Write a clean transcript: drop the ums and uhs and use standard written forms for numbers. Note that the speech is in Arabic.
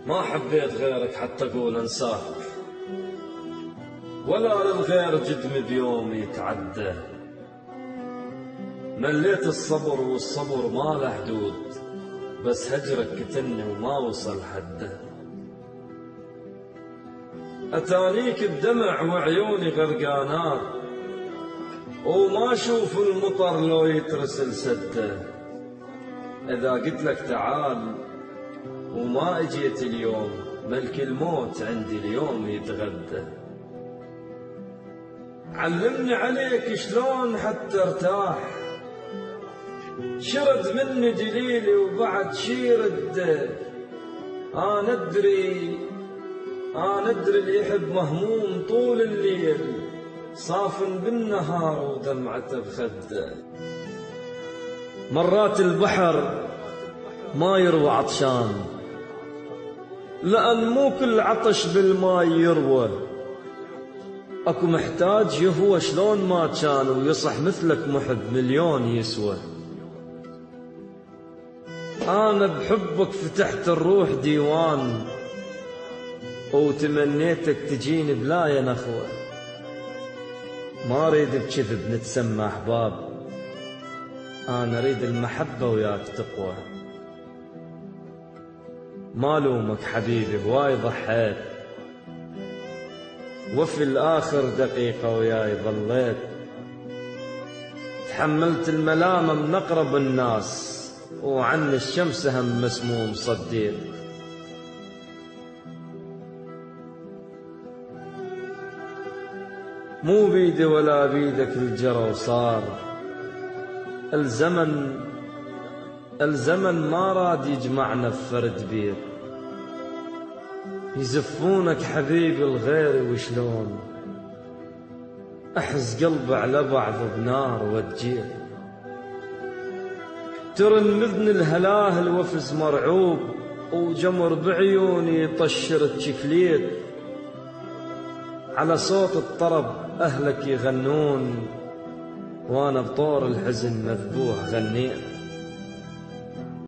ما حبيت غيرك حتى أقول أنساك، ولا للغير جدم بيوم يتعدى. مليت الصبر والصبر ما له حدود، بس هجرك قتلني وما وصل حده. أتانيك بدمع وعيوني غرقانات، وما أشوف المطر لو يترسل سده. إذا قلت لك تعال وما اجيت اليوم، ملك الموت عندي اليوم يتغدى. علمني عليك شلون حتى ارتاح، شرد مني دليلي وبعد شيرد. أنا أدري اللي يحب مهموم طول الليل، صافن بالنهار ودمعته بخده. مرات البحر ما يروى عطشان، لأن مو كل عطش بالماء يروى. أكو محتاج يهوى شلون ما كان، ويصح مثلك محب مليون يسوى. أنا بحبك فتحت الروح ديوان، وتمنيتك تجيني بلا يا نخوة. ما أريد بكذب نتسمى أحباب، أنا أريد المحبة وياك تقوى. ما لومك حبيبي بواي ضحيت، وفي الآخر دقيقة وياي ظليت. تحملت الملامة من أقرب الناس، وعن الشمس هم مسموم صديت. مو بيدي ولا بيدك الجرى وصار، الزمن ما راد يجمعنا بفرد بيت. يزفونك حبيبي الغير وشلون، أحز قلبي على بعض بنار وتجير. ترن مذن الهلاهل وفز مرعوب، وجمر بعيوني يطشر التشكليت. على صوت الطرب أهلك يغنون، وأنا بطور الحزن مذبوح غنيت.